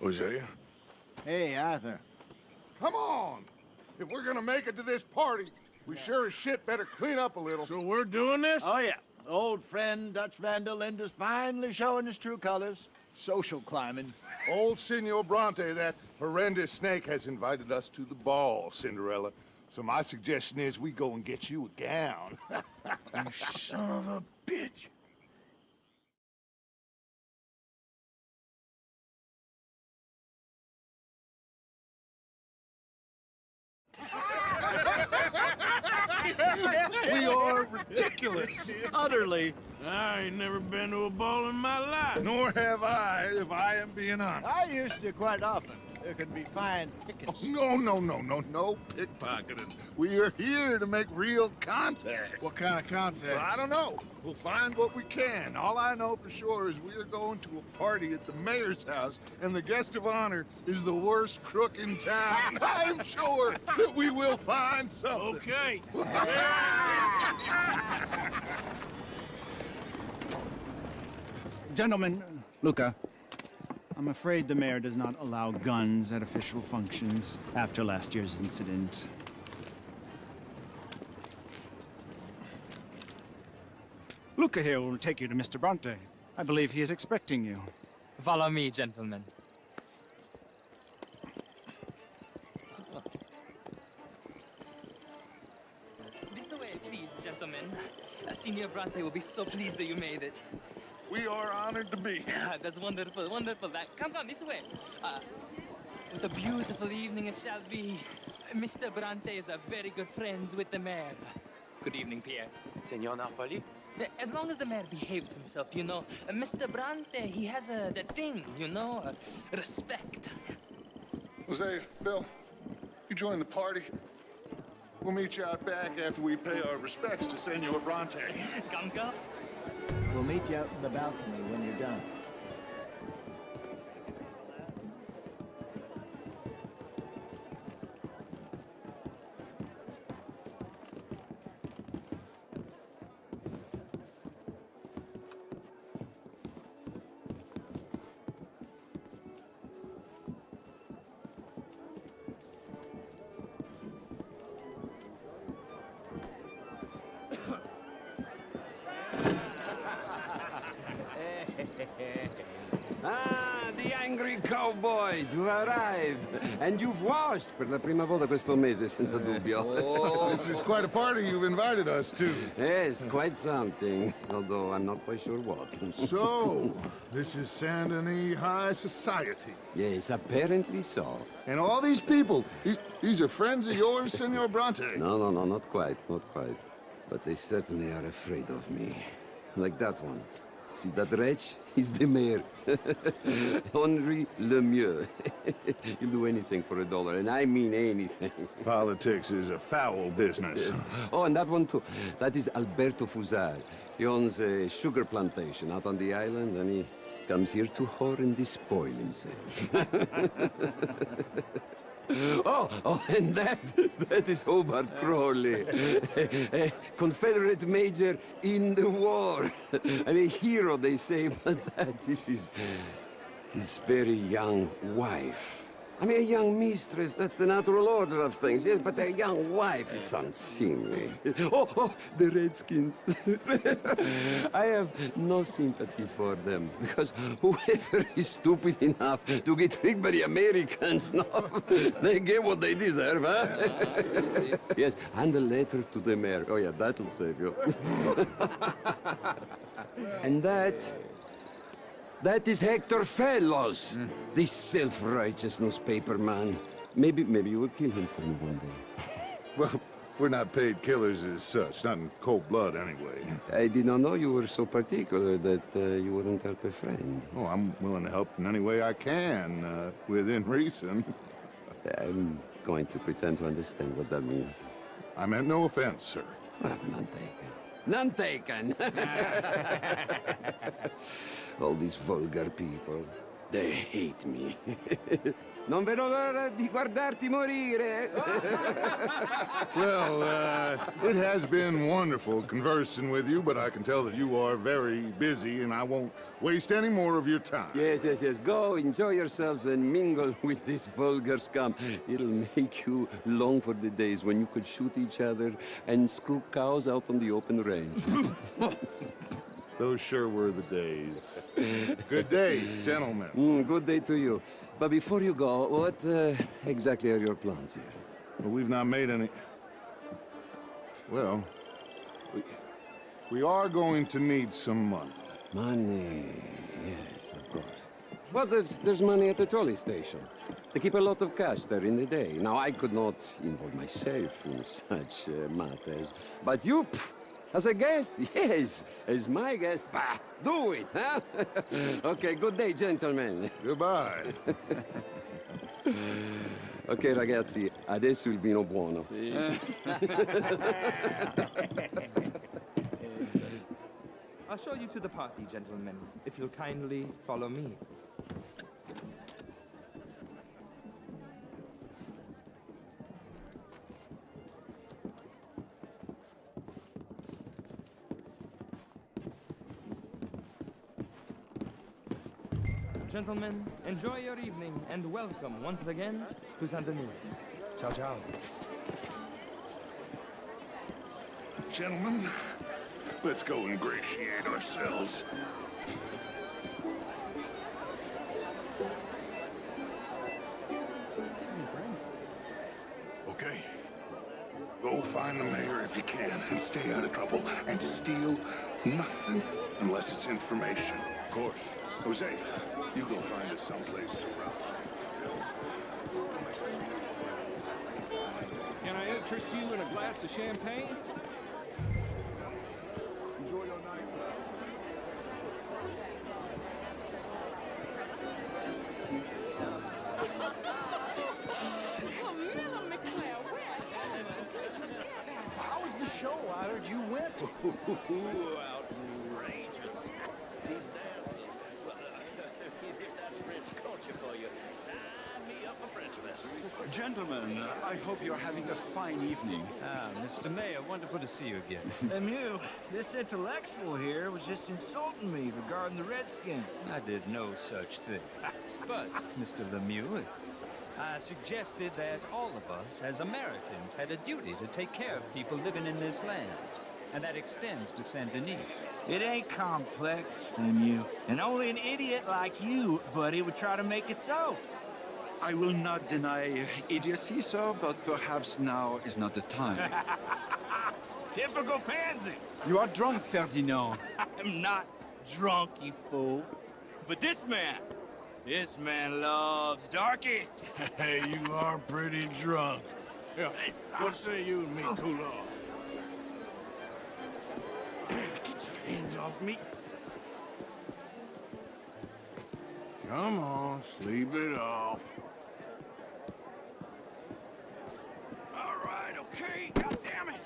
Hosea? Hey, Arthur. Come on! If we're gonna make it to this party, we sure as shit better clean up a little. So we're doing this? Oh, yeah. Old friend Dutch Van der Linde's finally showing his true colors. Social climbing. Old Senor Bronte, that horrendous snake, has invited us to the ball, Cinderella. So my suggestion is we go and get you a gown. You son of a bitch. ridiculous. Utterly. I ain't never been to a ball in my life. Nor have I, if I am being honest. I used to quite often. There can be fine pickings. Oh, no pickpocketing. We are here to make real contact. What kind of contact? Well, I don't know. We'll find what we can. All I know for sure is we are going to a party at the mayor's house, and the guest of honor is the worst crook in town. I'm sure that we will find something. Okay. Gentlemen, Luca, I'm afraid the mayor does not allow guns at official functions after last year's incident. Luca here will take you to Mr. Bronte. I believe he is expecting you. Follow me, gentlemen. This way, please, gentlemen. Senior Bronte will be so pleased that you made it. We are honored to be here. That's wonderful, wonderful. Come, this way. What a beautiful evening it shall be. Mr. Bronte is very good friends with the mayor. Good evening, Pierre. Senor Napoli? As long as the mayor behaves himself, you know. Mr. Bronte, he has that thing, you know, respect. Jose, Bill, you join the party. We'll meet you out back after we pay our respects to Senor Bronte. Come. We'll meet you out in the balcony when you're done. The angry cowboys, you arrived. And you've washed per la prima volta questo mese, senza dubbio. This is quite a party you've invited us to. Yes, quite something. Although I'm not quite sure what. So, this is Saint Denis High Society. Yes, apparently so. And all these people, these are friends of yours, Senor Bronte? No, not quite. But they certainly are afraid of me. Like that one. See that wretch? He's the mayor. Henri Lemieux. He'll do anything for $1, and I mean anything. Politics is a foul business. Yes. Oh, and that one too. That is Alberto Fusar. He owns a sugar plantation out on the island, and he comes here to whore and despoil himself. Oh, and that is Hobart Crawley, a Confederate major in the war. I mean, hero, they say, but that is his very young wife. I mean, a young mistress, that's the natural order of things, yes, but a young wife is unseemly. Oh, the Redskins. I have no sympathy for them, because whoever is stupid enough to get tricked by the Americans, no, they get what they deserve, huh? Yes, and a letter to the mayor. Oh, yeah, that'll save you. And that is Hector Fellows, this self-righteous newspaper man. Maybe you will kill him for me one day. Well, we're not paid killers as such, not in cold blood anyway. I did not know you were so particular that you wouldn't help a friend. Oh, I'm willing to help in any way I can, within reason. I'm going to pretend to understand what that means. I meant no offense, sir. Well, none taken. None taken! All these vulgar people, they hate me. Non vedo l'ora di guardarti morire. Well, it has been wonderful conversing with you, but I can tell that you are very busy, and I won't waste any more of your time. Yes. Go, enjoy yourselves, and mingle with this vulgar scum. It'll make you long for the days when you could shoot each other and screw cows out on the open range. Those sure were the days. Good day, gentlemen. Good day to you. But before you go, what exactly are your plans here? Well, we've not made any... Well, we are going to need some money. Money, yes, of course. Well, there's money at the trolley station. They keep a lot of cash there in the day. Now, I could not involve myself in such matters. But you, As a guest? Yes. As my guest? Bah, do it, huh? Okay, good day, gentlemen. Goodbye. Ok, ragazzi, adesso il vino buono. Sì. I'll show you to the party, gentlemen, if you'll kindly follow me. Gentlemen, enjoy your evening and welcome once again to Saint Denis. Ciao, ciao. Gentlemen, let's go ingratiate ourselves. Okay. Go find the mayor if you can and stay out of trouble and steal nothing unless it's information. Of course. Jose, you go find us someplace to run. Can I interest you in a glass of champagne? Enjoy your nights out. How was the show? I heard you went. Outrageous. These dances. If that's French culture for you, sign me up for French lessons. Gentlemen, I hope you're having a fine evening. Ah, Mr. Mayor, wonderful to see you again. Lemieux, this intellectual here was just insulting me regarding the Redskin. I did no such thing. But, Mr. Lemieux, I suggested that all of us, as Americans, had a duty to take care of people living in this land. And that extends to Saint Denis. It ain't complex, Lemieux. And only an idiot like you, buddy, would try to make it so. I will not deny idiocy, sir, but perhaps now is not the time. Typical pansy. You are drunk, Ferdinand. I'm not drunk, you fool. But this man loves darkies. Hey, you are pretty drunk. Yeah, what say you and me cool off? Get your hands off me. Come on, sleep it off. All right, okay, God damn it.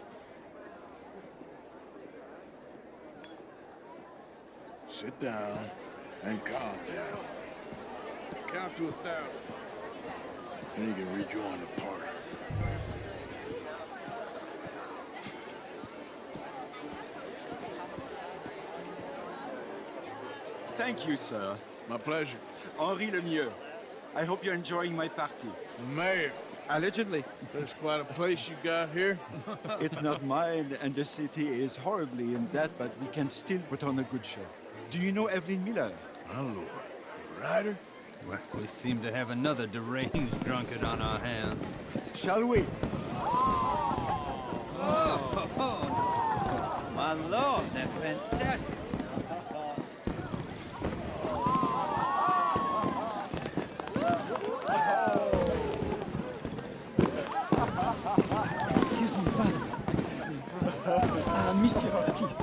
Sit down and calm down. Count to 1,000. Then you can rejoin the party. Thank you, sir. My pleasure. Henri Lemieux. I hope you're enjoying my party. The mayor. Allegedly. There's quite a place you got here. It's not mine, and the city is horribly in debt, but we can still put on a good show. Do you know Evelyn Miller? My lord. Ryder? Well, we seem to have another deranged drunkard on our hands. Shall we? Oh, my lord, they're fantastic. Excuse me, pardon. Monsieur, please.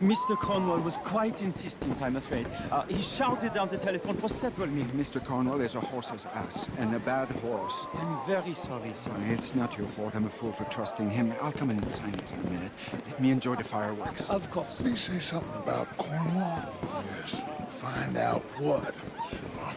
Mr. Cornwall was quite insistent, I'm afraid. He shouted down the telephone for several minutes. Mr. Cornwall is a horse's ass, and a bad horse. I'm very sorry, sir. It's not your fault. I'm a fool for trusting him. I'll come in and sign it in a minute. Let me enjoy the fireworks. Of course. Did he say something about Cornwall? Yes. Find out what. Sure.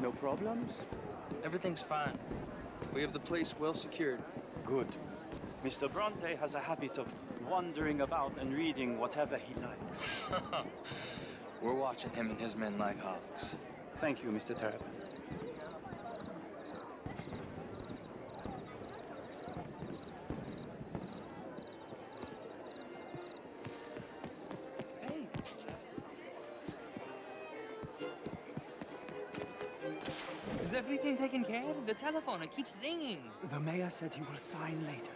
No problems? Everything's fine. We have the place well secured. Good. Mr. Bronte has a habit of wandering about and reading whatever he likes. We're watching him and his men like hawks. Thank you, Mr. Terrapin. Hey. Is everything taken care of? The telephone, it keeps ringing. The mayor said he will sign later.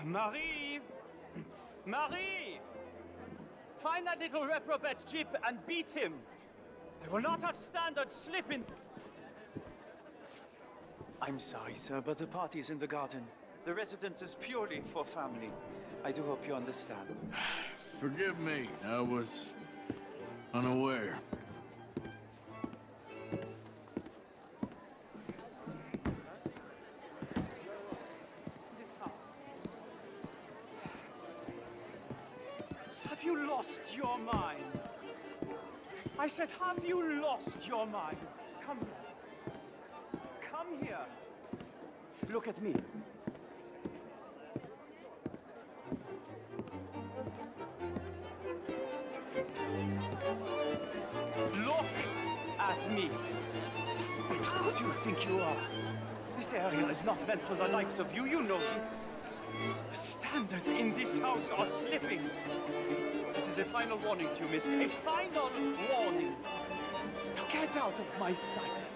Marie! Marie! Find that little reprobate Jip and beat him! I will not have standards slipping! I'm sorry, sir, but the party's in the garden. The residence is purely for family. I do hope you understand. Forgive me, I was unaware. Have you lost your mind? I said, have you lost your mind? Come here. Come here. Look at me. Look at me. Who do you think you are? This area is not meant for the likes of you. You know this. Standards in this house are slipping. This is a final warning to you, miss. A final warning. Now get out of my sight.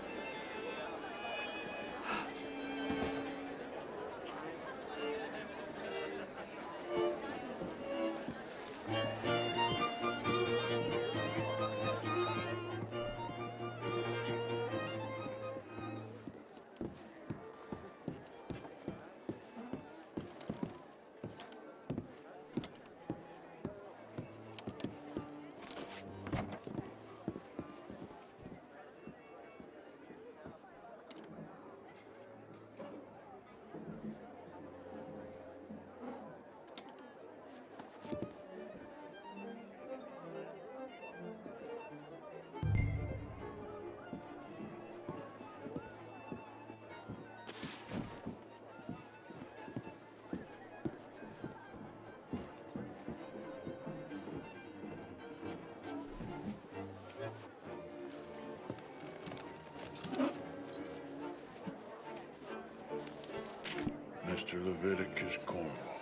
Mr. Leviticus Cornwall.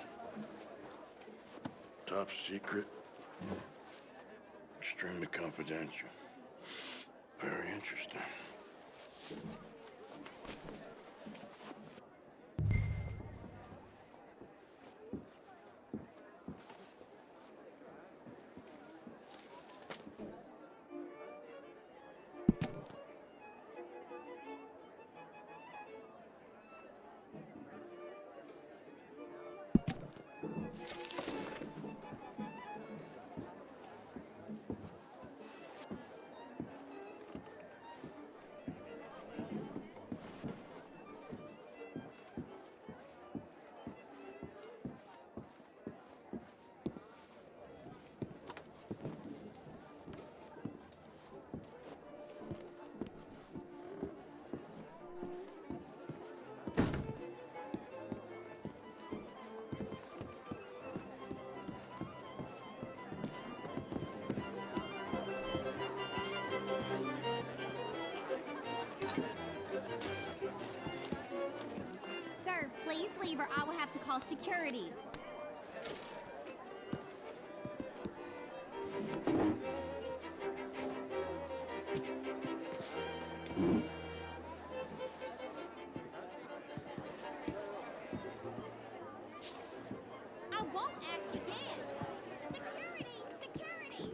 Top secret. Extremely confidential. Very interesting. Sir, please leave or I will have to call security. I won't ask again. Security! Security!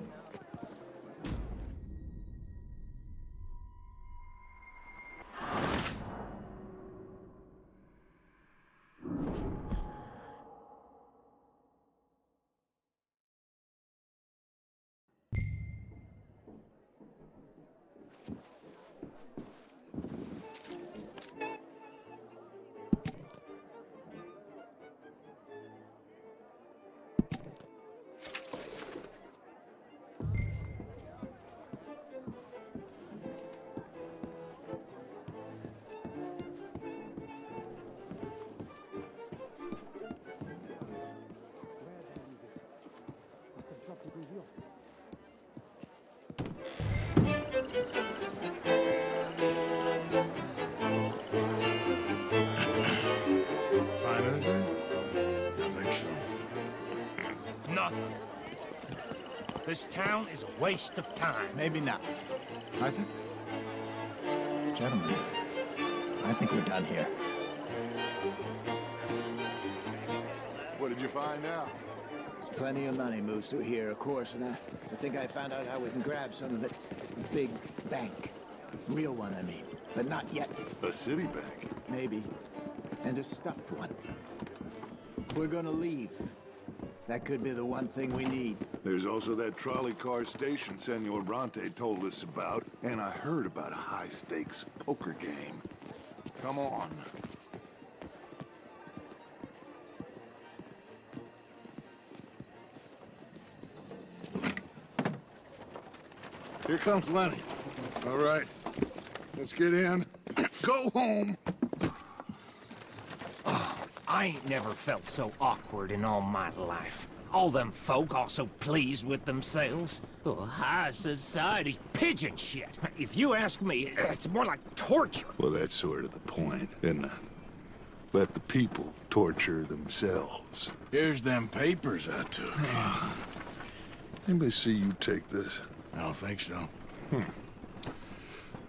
Nothing. This town is a waste of time. Maybe not. Arthur? Gentlemen, I think we're done here. What did you find out? There's plenty of money moves through here, of course, and I think I found out how we can grab some of it. A big bank. Real one, I mean. But not yet. A city bank? Maybe. And a stuffed one. If we're gonna leave, that could be the one thing we need. There's also that trolley car station Senor Bronte told us about, and I heard about a high-stakes poker game. Come on. Here comes Lenny. All right, let's get in. Go home. I ain't never felt so awkward in all my life. All them folk all so pleased with themselves. Oh, high society's pigeon shit. If you ask me, it's more like torture. Well, that's sort of the point, isn't it? Let the people torture themselves. Here's them papers I took. Anybody see you take this? I don't think so.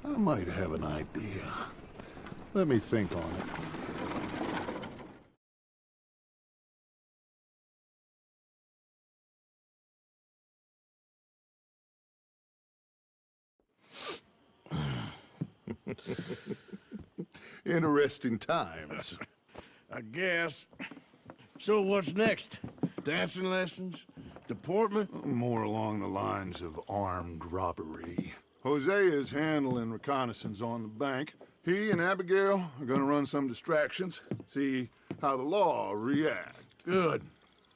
I might have an idea. Let me think on it. Interesting times. I guess. So what's next? Dancing lessons? Deportment? More along the lines of armed robbery. Jose is handling reconnaissance on the bank. He and Abigail are gonna run some distractions, see how the law reacts. Good.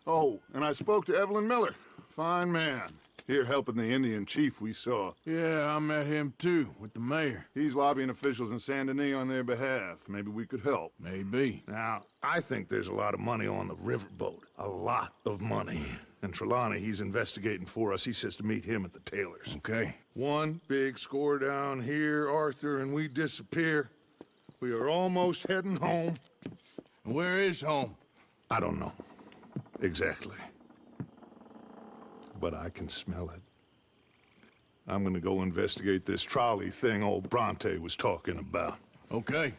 Oh, and I spoke to Evelyn Miller. Fine man. Here helping the Indian chief we saw. Yeah, I met him too, with the mayor. He's lobbying officials in Saint Denis on their behalf. Maybe we could help. Maybe. Now, I think there's a lot of money on the riverboat. A lot of money. And Trelawney, he's investigating for us. He says to meet him at the Taylor's. Okay. One big score down here, Arthur, and we disappear. We are almost heading home. Where is home? I don't know. Exactly. But I can smell it. I'm gonna go investigate this trolley thing old Bronte was talking about. Okay.